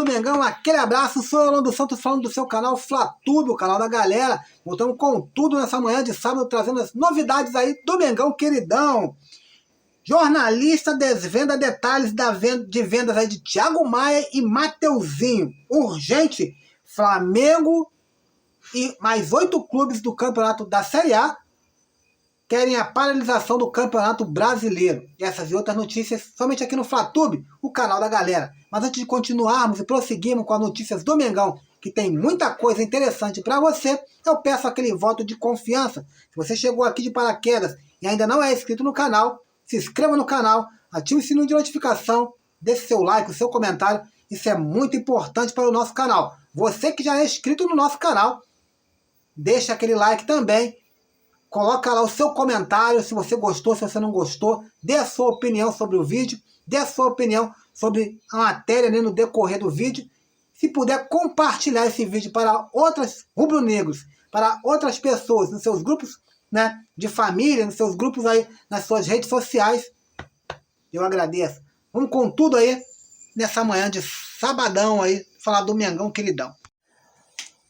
do Mengão, aquele abraço, sou eu, Orlando Santos, falando do seu canal Flatube, o canal da galera. Voltamos com tudo nessa manhã de sábado, trazendo as novidades aí do Mengão queridão. Jornalista desvenda detalhes de vendas aí de Thiago Maia e Mateuzinho. Urgente, Flamengo e mais 8 clubes do campeonato da Série A querem a paralisação do Campeonato Brasileiro. E essas e outras notícias somente aqui no Flatube, o canal da galera. Mas antes de continuarmos e prosseguirmos com as notícias do Mengão, que tem muita coisa interessante para você, eu peço aquele voto de confiança. Se você chegou aqui de paraquedas e ainda não é inscrito no canal, se inscreva no canal, ative o sininho de notificação, deixe seu like, o seu comentário. Isso é muito importante para o nosso canal. Você que já é inscrito no nosso canal, deixa aquele like também. Coloca lá o seu comentário, se você gostou, se você não gostou. Dê a sua opinião sobre o vídeo. Dê a sua opinião sobre a matéria, né, no decorrer do vídeo. Se puder compartilhar esse vídeo para outros rubro-negros, para outras pessoas, nos seus grupos, né, de família, nos seus grupos aí, nas suas redes sociais, eu agradeço. Vamos com tudo aí, nessa manhã de sabadão aí, falar do Mengão queridão.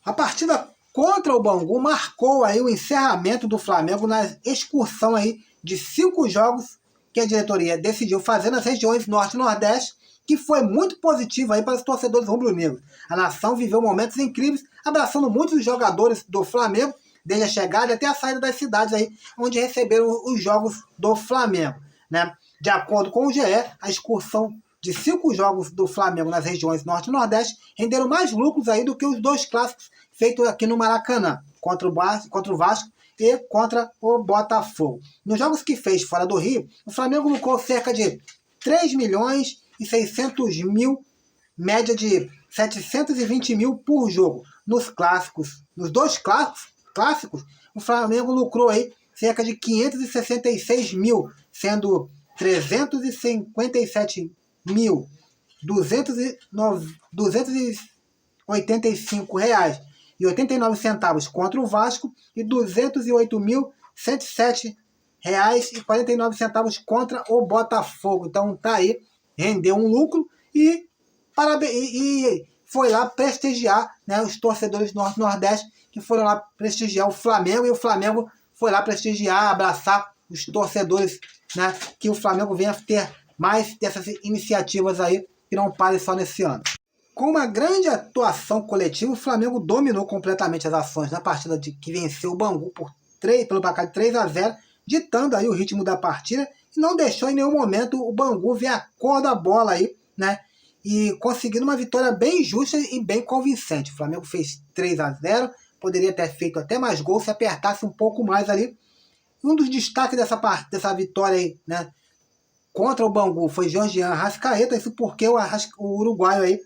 A partida contra o Bangu marcou aí o encerramento do Flamengo na excursão aí de 5 jogos que a diretoria decidiu fazer nas regiões Norte e Nordeste, que foi muito positiva aí para os torcedores rubro-negros. A nação viveu momentos incríveis, abraçando muitos jogadores do Flamengo, desde a chegada até a saída das cidades aí, onde receberam os jogos do Flamengo, né? De acordo com o GE, a excursão de 5 jogos do Flamengo nas regiões Norte e Nordeste renderam mais lucros aí do que os 2 clássicos feitos aqui no Maracanã, contra o Vasco e contra o Botafogo. Nos jogos que fez fora do Rio, o Flamengo lucrou cerca de 3 milhões e 600 mil, média de 720 mil por jogo. Nos clássicos, nos 2 clássicos, o Flamengo lucrou aí cerca de 566 mil, sendo 357 mil, 285 reais e 89 centavos contra o Vasco e 208.107 reais e 49 centavos contra o Botafogo. Então tá aí, rendeu um lucro e foi lá prestigiar, né, os torcedores do Norte e Nordeste que foram lá prestigiar o Flamengo, e o Flamengo foi lá prestigiar, abraçar os torcedores, né, que o Flamengo venha ter mais dessas iniciativas aí, que não pare só nesse ano. Com uma grande atuação coletiva, o Flamengo dominou completamente as ações na partida que venceu o Bangu pelo placar de 3-0, ditando aí o ritmo da partida e não deixou em nenhum momento o Bangu ver a cor da bola aí, né? E conseguindo uma vitória bem justa e bem convincente. O Flamengo fez 3-0, poderia ter feito até mais gols se apertasse um pouco mais ali. Um dos destaques dessa vitória aí, né, contra o Bangu foi Georgian Arrascaeta, isso porque o uruguaio aí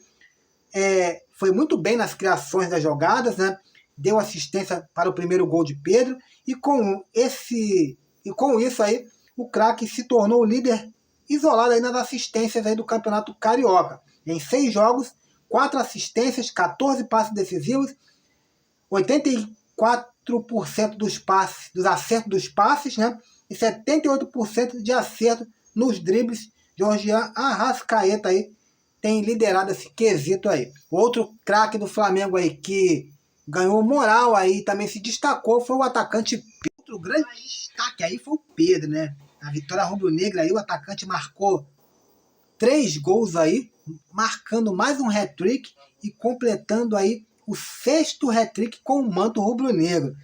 foi muito bem nas criações das jogadas, né? Deu assistência para o primeiro gol de Pedro, e com isso aí o craque se tornou o líder isolado aí nas assistências aí do Campeonato Carioca. Em 6 jogos, 4 assistências, 14 passes decisivos, 84% dos acertos dos passes, né? E 78% de acerto nos dribles. Georgian Arrascaeta aí tem liderado esse quesito aí. Outro craque do Flamengo aí que ganhou moral aí, também se destacou, foi o atacante Pedro. Outro grande destaque aí foi o Pedro, né? A vitória rubro-negra aí, o atacante marcou 3 gols aí, marcando mais um hat-trick e completando aí o 6º hat-trick com o manto rubro-negro,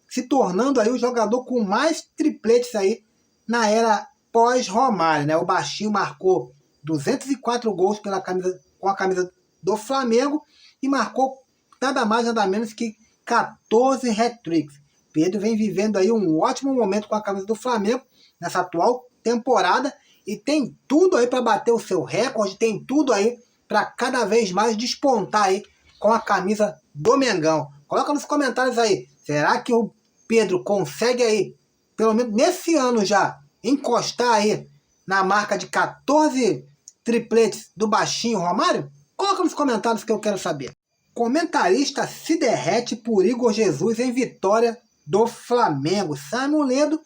se tornando aí o jogador com mais tripletes aí na era pós-Romário, né? O baixinho marcou 204 gols com a camisa do Flamengo e marcou nada mais nada menos que 14 hat-tricks. Pedro vem vivendo aí um ótimo momento com a camisa do Flamengo nessa atual temporada e tem tudo aí para bater o seu recorde, tem tudo aí para cada vez mais despontar aí com a camisa do Mengão. Coloca nos comentários aí, será que o Pedro consegue aí, pelo menos nesse ano já, encostar aí na marca de 14 tripletes do baixinho Romário? Coloca nos comentários que eu quero saber. Comentarista se derrete por Igor Jesus em vitória do Flamengo. Simon Ledo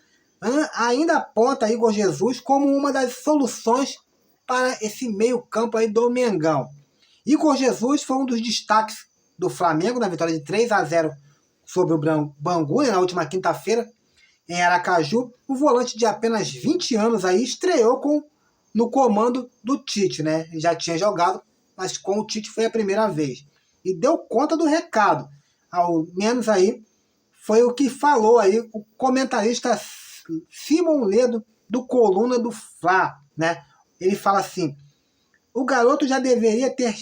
ainda aponta Igor Jesus como uma das soluções para esse meio campo aí do Mengão. Igor Jesus foi um dos destaques do Flamengo na vitória de 3-0 sobre o Bangu, na última quinta-feira, em Aracaju. O volante de apenas 20 anos aí estreou no comando do Tite, né? Já tinha jogado, mas com o Tite foi a primeira vez. E deu conta do recado. Ao menos aí foi o que falou aí o comentarista Simon Ledo, do Coluna do Fla, né? Ele fala assim: o garoto já deveria ter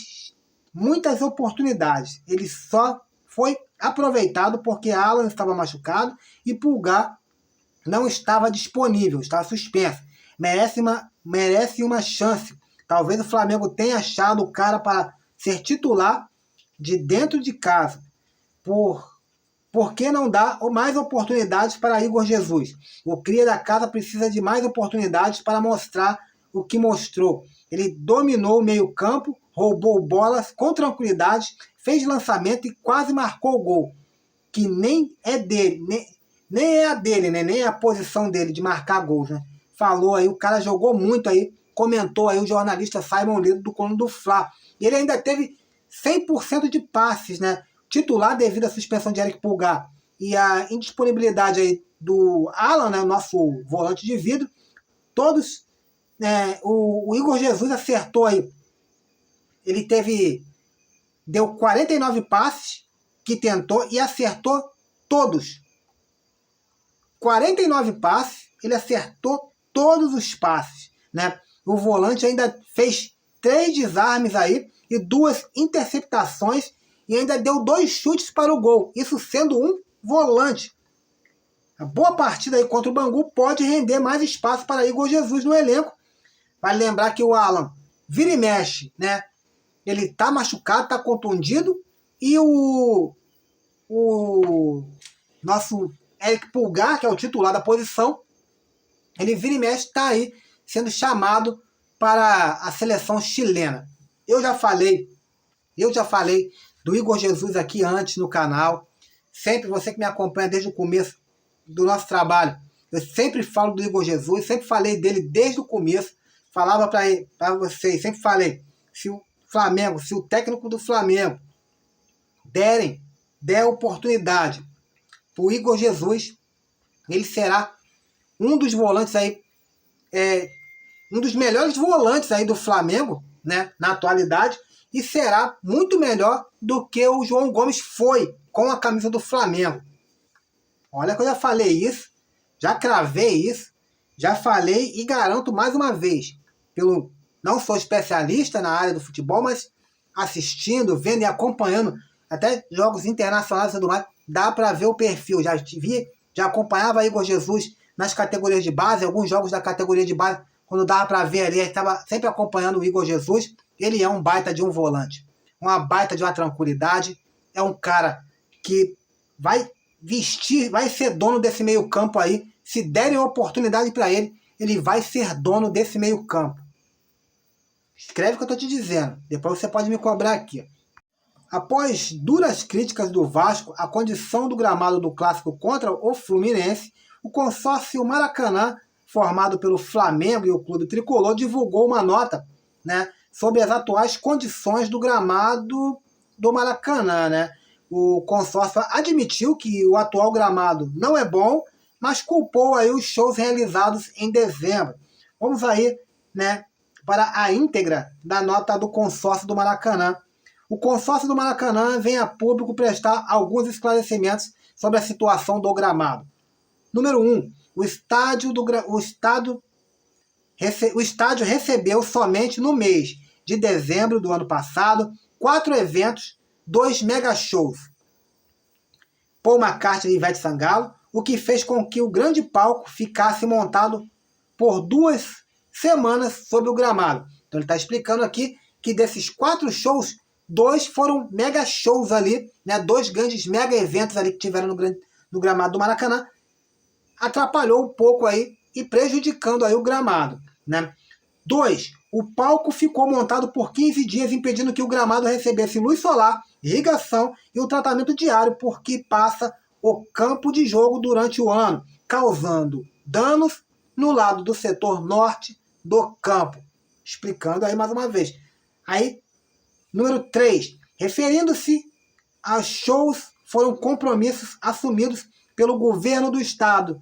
muitas oportunidades. Ele só foi aproveitado porque Alan estava machucado e Pulgar não estava disponível, estava suspenso. Merece uma chance. Talvez o Flamengo tenha achado o cara para ser titular de dentro de casa. Por que não dá mais oportunidades para Igor Jesus? O cria da casa precisa de mais oportunidades para mostrar o que mostrou. Ele dominou o meio-campo, roubou bolas com tranquilidade, fez lançamento e quase marcou o gol. Que nem é dele, nem é a dele, né? Nem é a posição dele de marcar gols, né? Falou aí, o cara jogou muito aí, comentou aí o jornalista Simon Ledo do Coluna do Fla. E ele ainda teve 100% de passes, né? Titular devido à suspensão de Eric Pulgar e a indisponibilidade aí do Alan, né? O nosso volante de vidro. Todos, o Igor Jesus acertou aí. Ele deu 49 passes que tentou e acertou todos. 49 passes, ele acertou todos os passes, né? O volante ainda fez 3 desarmes aí e 2 interceptações e ainda deu 2 chutes para o gol, isso sendo um volante. A boa partida aí contra o Bangu pode render mais espaço para Igor Jesus no elenco. Vale lembrar que o Alan vira e mexe, né? Ele tá machucado, tá contundido, e o nosso Eric Pulgar, que é o titular da posição, ele vira e mexe, tá aí sendo chamado para a seleção chilena. Eu já falei do Igor Jesus aqui antes no canal. Sempre, você que me acompanha desde o começo do nosso trabalho, eu sempre falo do Igor Jesus, sempre falei dele desde o começo. Falava para vocês, sempre falei, se o técnico do Flamengo der oportunidade para o Igor Jesus, ele será um dos volantes aí, um dos melhores volantes aí do Flamengo, né, na atualidade, e será muito melhor do que o João Gomes foi com a camisa do Flamengo. Olha que eu já falei isso, já cravei isso, já falei e garanto mais uma vez. Não sou especialista na área do futebol, mas assistindo, vendo e acompanhando até jogos internacionais e tudo mais, dá para ver o perfil. Já acompanhava Igor Jesus nas categorias de base, alguns jogos da categoria de base, quando dava para ver ali, estava sempre acompanhando o Igor Jesus. Ele é um baita de um volante, uma baita de uma tranquilidade, é um cara que vai ser dono desse meio campo aí. Se derem oportunidade para ele, ele vai ser dono desse meio campo. Escreve o que eu estou te dizendo, depois você pode me cobrar aqui. Após duras críticas do Vasco à condição do gramado do clássico contra o Fluminense, o consórcio Maracanã, formado pelo Flamengo e o Clube Tricolor, divulgou uma nota, né, sobre as atuais condições do gramado do Maracanã, né? O consórcio admitiu que o atual gramado não é bom, mas culpou aí os shows realizados em dezembro. Vamos aí, né, para a íntegra da nota do consórcio do Maracanã. O consórcio do Maracanã vem a público prestar alguns esclarecimentos sobre a situação do gramado. Número 1. O estádio recebeu somente no mês de dezembro do ano passado 4 eventos, 2 mega shows. Paul McCartney e Ivete Sangalo, o que fez com que o grande palco ficasse montado por 2 semanas sobre o gramado. Então ele está explicando aqui que desses 4 shows, 2 foram mega shows ali, né? 2 grandes mega eventos ali que tiveram no gramado do Maracanã. Atrapalhou um pouco aí e prejudicando aí o gramado, né? 2. O palco ficou montado por 15 dias, impedindo que o gramado recebesse luz solar, irrigação e o tratamento diário, porque passa o campo de jogo durante o ano, causando danos no lado do setor norte do campo. Explicando aí mais uma vez. Aí, Número 3. Referindo-se aos shows, foram compromissos assumidos pelo governo do estado,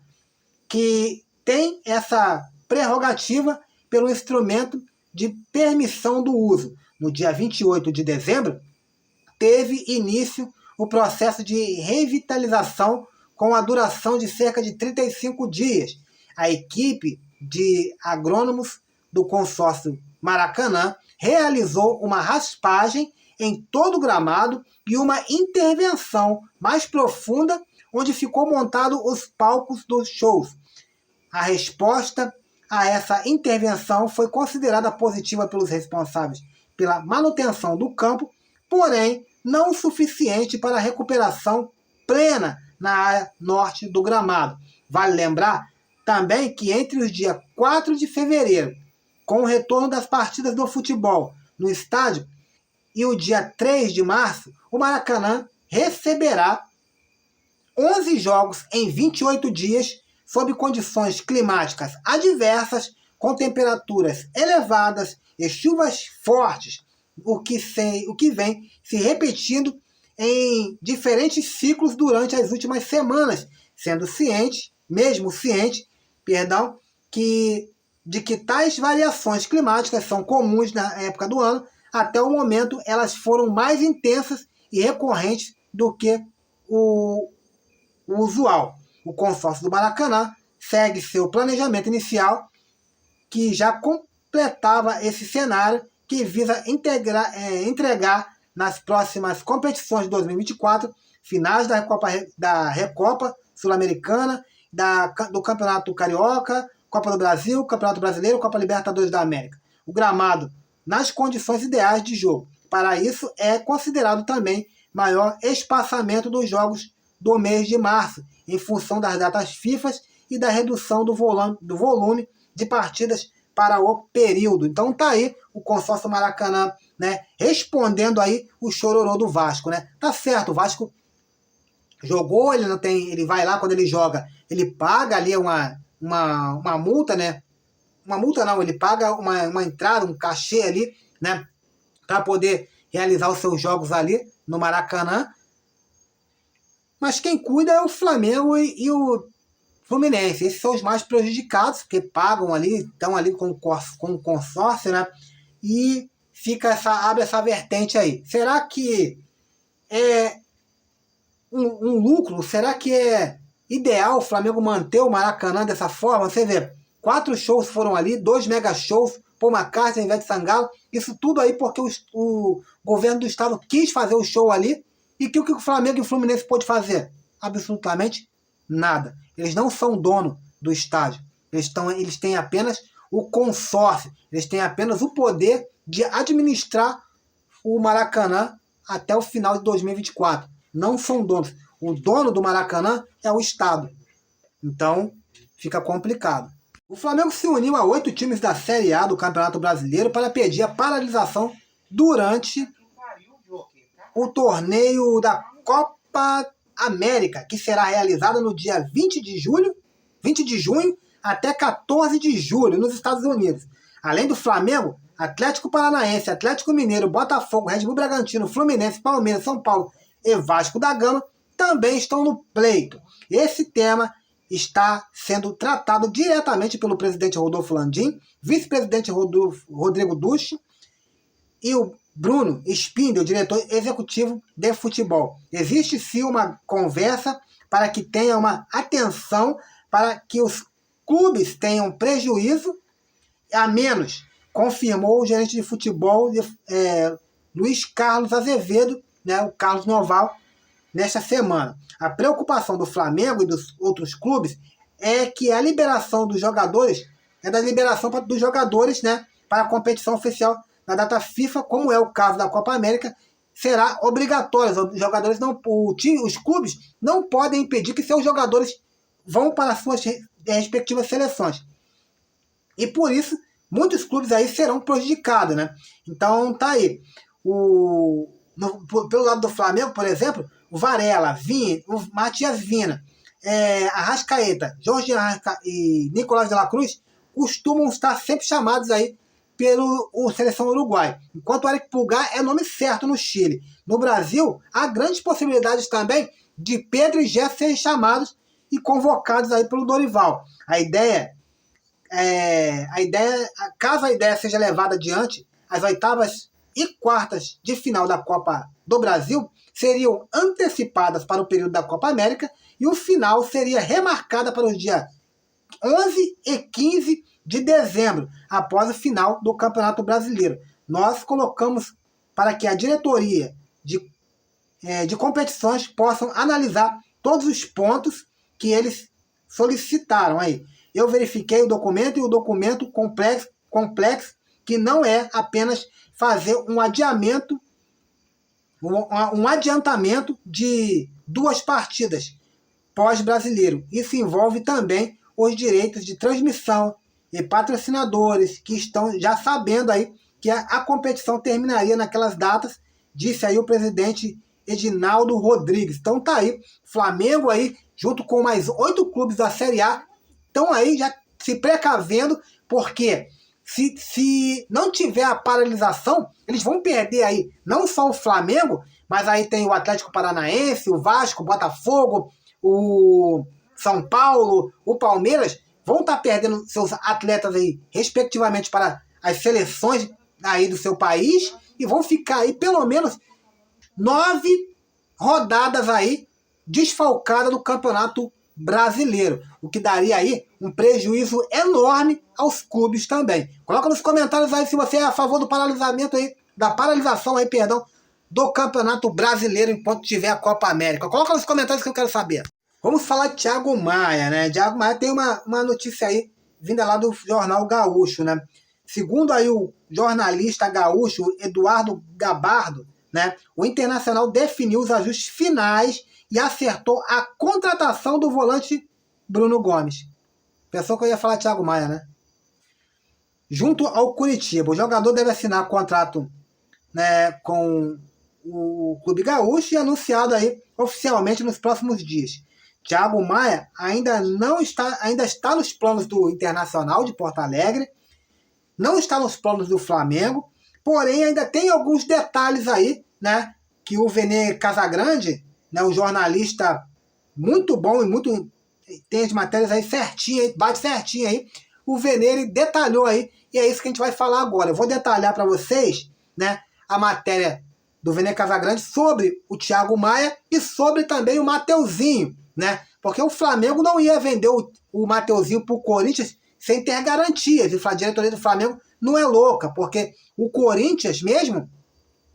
que tem essa prerrogativa pelo instrumento de permissão do uso. No dia 28 de dezembro, teve início o processo de revitalização com a duração de cerca de 35 dias. A equipe de agrônomos do consórcio Maracanã realizou uma raspagem em todo o gramado e uma intervenção mais profunda, onde ficou montado os palcos dos shows. A resposta a essa intervenção foi considerada positiva pelos responsáveis pela manutenção do campo, porém não o suficiente para a recuperação plena na área norte do gramado. Vale lembrar também que entre os dias 4 de fevereiro, com o retorno das partidas do futebol no estádio, e o dia 3 de março, o Maracanã receberá 11 jogos em 28 dias, sob condições climáticas adversas, com temperaturas elevadas e chuvas fortes, o que vem se repetindo em diferentes ciclos durante as últimas semanas, sendo mesmo ciente, de que tais variações climáticas são comuns na época do ano. Até o momento, elas foram mais intensas e recorrentes do que o usual. O consórcio do Maracanã segue seu planejamento inicial, que já completava esse cenário, que visa entregar nas próximas competições de 2024, finais da Recopa Sul-Americana, do Campeonato Carioca, Copa do Brasil, Campeonato Brasileiro, Copa Libertadores da América. O gramado nas condições ideais de jogo. Para isso, é considerado também maior espaçamento dos jogos do mês de março, em função das datas FIFA e da redução do volume de partidas para o período. Então tá aí o consórcio Maracanã, né, respondendo aí o chororô do Vasco, né? Tá certo, o Vasco jogou, ele vai lá, quando ele joga, ele paga ali uma multa, né? Uma multa não, ele paga uma entrada, um cachê ali, né, para poder realizar os seus jogos ali no Maracanã. Mas quem cuida é o Flamengo e o Fluminense. Esses são os mais prejudicados, porque pagam ali, estão ali com o consórcio, né? E abre essa vertente aí. Será que é um lucro? Será que é ideal o Flamengo manter o Maracanã dessa forma? Você vê, 4 shows foram ali, 2 mega shows, Paul McCartney, Ivete Sangalo, isso tudo aí porque o governo do estado quis fazer o show ali. E o que o Flamengo e o Fluminense pode fazer? Absolutamente nada. Eles não são dono do estádio. Eles têm apenas o consórcio. Eles têm apenas o poder de administrar o Maracanã até o final de 2024. Não são donos. O dono do Maracanã é o estado. Então, fica complicado. O Flamengo se uniu a 8 times da Série A do Campeonato Brasileiro para pedir a paralisação durante o torneio da Copa América, que será realizado no dia 20 de junho até 14 de julho, nos Estados Unidos. Além do Flamengo, Atlético Paranaense, Atlético Mineiro, Botafogo, Red Bull Bragantino, Fluminense, Palmeiras, São Paulo e Vasco da Gama também estão no pleito. Esse tema está sendo tratado diretamente pelo presidente Rodolfo Landim, vice-presidente Rodrigo Ducci e o Bruno Spindel, diretor executivo de futebol. Existe sim uma conversa para que tenha uma atenção para que os clubes tenham prejuízo, a menos, confirmou o gerente de futebol Luiz Carlos Azevedo, né, o Carlos Noval, nesta semana. A preocupação do Flamengo e dos outros clubes é que a liberação dos jogadores dos jogadores, né, para a competição oficial na data FIFA, como é o caso da Copa América, será obrigatória. Os jogadores os clubes não podem impedir que seus jogadores vão para as suas respectivas seleções. E por isso, muitos clubes aí serão prejudicados, né? Então tá aí. Pelo lado do Flamengo, por exemplo, o Varela, o Matias Vina, Arrascaeta, Jorge Arrascaeta e Nicolás de la Cruz costumam estar sempre chamados aí pelo seleção uruguai. Enquanto o Eric Pulgar é nome certo no Chile. No Brasil, há grandes possibilidades também de Pedro e Gerson serem chamados e convocados aí pelo Dorival. Caso a ideia seja levada adiante, as oitavas e quartas de final da Copa do Brasil seriam antecipadas para o período da Copa América e o final seria remarcada para os dias 11 e 15 de dezembro, após o final do Campeonato Brasileiro. Nós colocamos para que a diretoria de competições possam analisar todos os pontos que eles solicitaram aí. Eu verifiquei o documento e o documento complexo que não é apenas fazer um adiantamento de 2 partidas pós-brasileiro. Isso envolve também os direitos de transmissão e patrocinadores que estão já sabendo aí que a competição terminaria naquelas datas, disse aí o presidente Edinaldo Rodrigues. Então tá aí, Flamengo aí, junto com mais 8 clubes da Série A, estão aí já se precavendo, porque se não tiver a paralisação, eles vão perder aí não só o Flamengo, mas aí tem o Atlético Paranaense, o Vasco, o Botafogo, o São Paulo, o Palmeiras, vão estar perdendo seus atletas aí, respectivamente, para as seleções aí do seu país, e vão ficar aí pelo menos 9 rodadas aí desfalcadas do Campeonato Brasileiro, o que daria aí um prejuízo enorme aos clubes também. Coloca nos comentários aí se você é a favor do paralisação aí, do Campeonato Brasileiro enquanto tiver a Copa América. Coloca nos comentários que eu quero saber. Vamos falar de Thiago Maia, né? Thiago Maia tem uma notícia aí vinda lá do Jornal Gaúcho, né? Segundo aí o jornalista gaúcho Eduardo Gabardo, né? O Internacional definiu os ajustes finais e acertou a contratação do volante Bruno Gomes. Pensou que eu ia falar Thiago Maia, né? Junto ao Curitiba, o jogador deve assinar contrato, né, com o Clube Gaúcho e anunciado aí oficialmente nos próximos dias. Thiago Maia ainda está nos planos do Internacional de Porto Alegre, não está nos planos do Flamengo, porém ainda tem alguns detalhes aí, né, que o Vene Casagrande, né, um jornalista muito bom e tem as matérias aí certinho, bate certinho aí, o Vene ele detalhou aí, e é isso que a gente vai falar agora. Eu vou detalhar para vocês, né, a matéria do Vene Casagrande sobre o Thiago Maia e sobre também o Mateuzinho, né? Porque o Flamengo não ia vender o Mateuzinho para o Corinthians sem ter garantias. E a diretoria do Flamengo não é louca, porque o Corinthians mesmo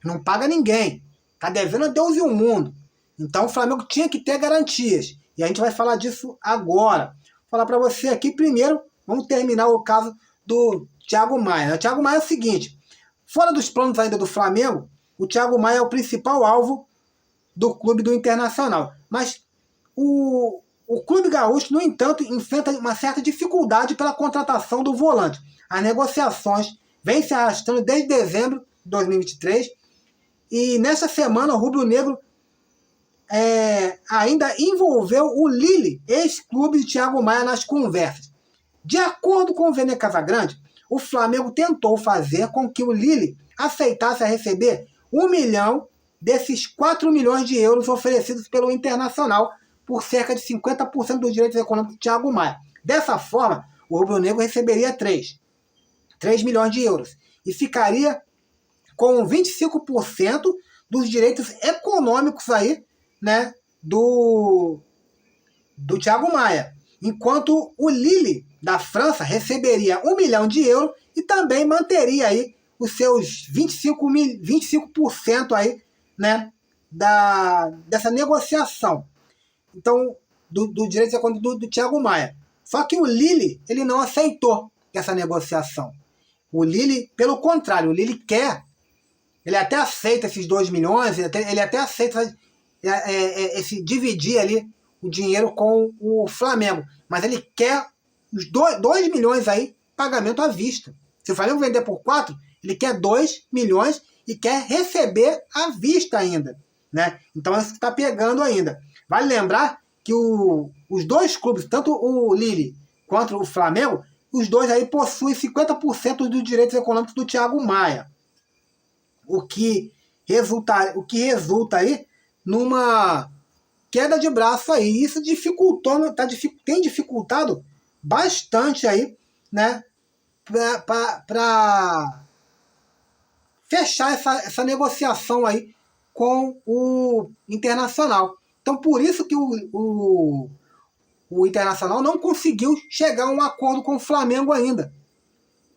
não paga ninguém. Tá devendo a Deus e o mundo. Então o Flamengo tinha que ter garantias. E a gente vai falar disso agora. Vou falar para você aqui primeiro, vamos terminar o caso do Thiago Maia. O Thiago Maia é o seguinte, fora dos planos ainda do Flamengo, o Thiago Maia é o principal alvo do clube do Internacional. Mas o Clube Gaúcho, no entanto, enfrenta uma certa dificuldade pela contratação do volante. As negociações vêm se arrastando desde dezembro de 2023 e nessa semana o rubro-negro ainda envolveu o Lille, ex-clube de Thiago Maia, nas conversas. De acordo com o Vene Casagrande, o Flamengo tentou fazer com que o Lille aceitasse a receber 1 milhão desses 4 milhões de euros oferecidos pelo Internacional por cerca de 50% dos direitos econômicos do Thiago Maia. Dessa forma, o rubro-negro receberia 3 milhões de euros e ficaria com 25% dos direitos econômicos aí, né, do Thiago Maia. Enquanto o Lille, da França, receberia 1 milhão de euros e também manteria aí os seus 25% aí, né, dessa negociação. Então, do direito econômico do Thiago Maia. Só que o Lille, ele não aceitou essa negociação. O Lille, pelo contrário, o Lille quer, ele até aceita esses 2 milhões, ele até aceita dividir ali o dinheiro com o Flamengo. Mas ele quer os 2 milhões aí, pagamento à vista. Se o Flamengo vender por 4, ele quer 2 milhões e quer receber à vista ainda, né? Então isso está pegando ainda. Vale lembrar que os 2 clubes, tanto o Lille quanto o Flamengo, os dois aí possuem 50% dos direitos econômicos do Thiago Maia. O que resulta aí numa queda de braço aí. Isso tem dificultado bastante aí, né, para fechar essa negociação aí com o Internacional. Então, por isso que o Internacional não conseguiu chegar a um acordo com o Flamengo ainda.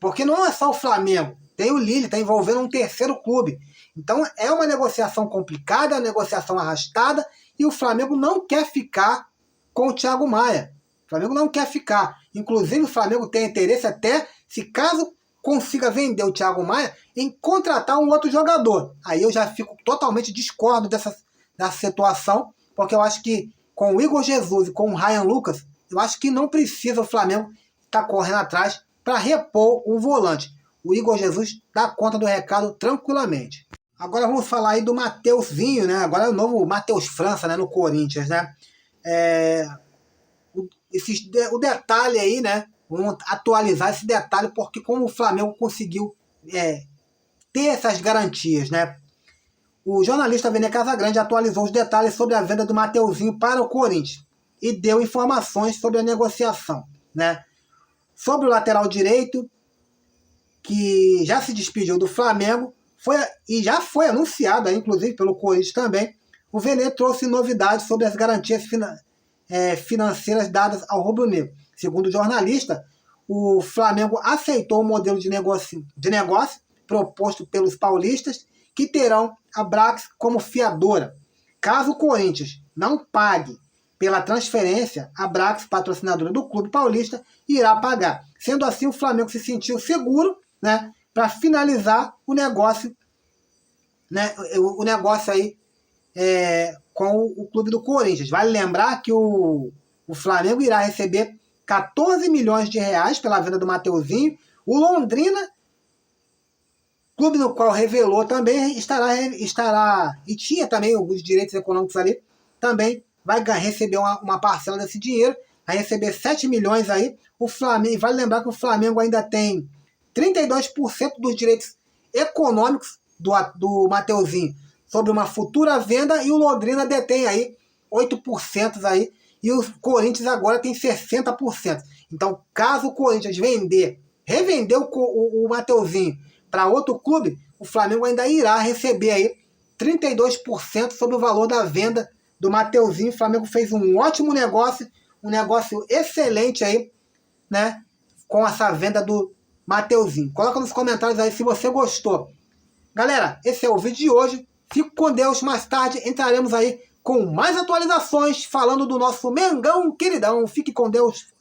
Porque não é só o Flamengo, tem o Lille, está envolvendo um terceiro clube. Então é uma negociação complicada, uma negociação arrastada, e o Flamengo não quer ficar com o Thiago Maia. O Flamengo não quer ficar. Inclusive o Flamengo tem interesse até, se caso consiga vender o Thiago Maia, em contratar um outro jogador. Aí eu já fico totalmente discordo dessa situação, porque eu acho que com o Igor Jesus e com o Ryan Lucas, eu acho que não precisa o Flamengo estar correndo atrás para repor um volante. O Igor Jesus dá conta do recado tranquilamente. Agora vamos falar aí do Mateuzinho, né? Agora é o novo Matheus França, né? No Corinthians, né? O detalhe aí, né? Vamos atualizar esse detalhe, porque como o Flamengo conseguiu ter essas garantias, né? O jornalista Vene Casagrande atualizou os detalhes sobre a venda do Mateuzinho para o Corinthians e deu informações sobre a negociação, né? Sobre o lateral direito, que já se despediu do Flamengo, e já foi anunciado, aí, inclusive pelo Corinthians também, o Vene trouxe novidades sobre as garantias financeiras dadas ao rubro-negro. Segundo o jornalista, o Flamengo aceitou o modelo de negócio proposto pelos paulistas, que terão a Brax como fiadora. Caso o Corinthians não pague pela transferência, a Brax, patrocinadora do clube paulista, irá pagar. Sendo assim, o Flamengo se sentiu seguro, né, para finalizar o negócio, né, o negócio aí com o clube do Corinthians. Vale lembrar que o Flamengo irá receber 14 milhões de reais pela venda do Mateuzinho. O Londrina, clube no qual revelou também, estará e tinha também os direitos econômicos ali, também vai receber uma parcela desse dinheiro, vai receber 7 milhões aí. O Flamengo, vale lembrar que o Flamengo ainda tem 32% dos direitos econômicos do Mateuzinho sobre uma futura venda, e o Londrina detém aí 8% aí, e o Corinthians agora tem 60%. Então, caso o Corinthians revender o Mateuzinho para outro clube, o Flamengo ainda irá receber aí 32% sobre o valor da venda do Mateuzinho. O Flamengo fez um ótimo negócio, um negócio excelente aí, né, com essa venda do Mateuzinho. Coloca nos comentários aí se você gostou. Galera, esse é o vídeo de hoje. Fico com Deus. Mais tarde entraremos aí com mais atualizações falando do nosso Mengão queridão. Fique com Deus.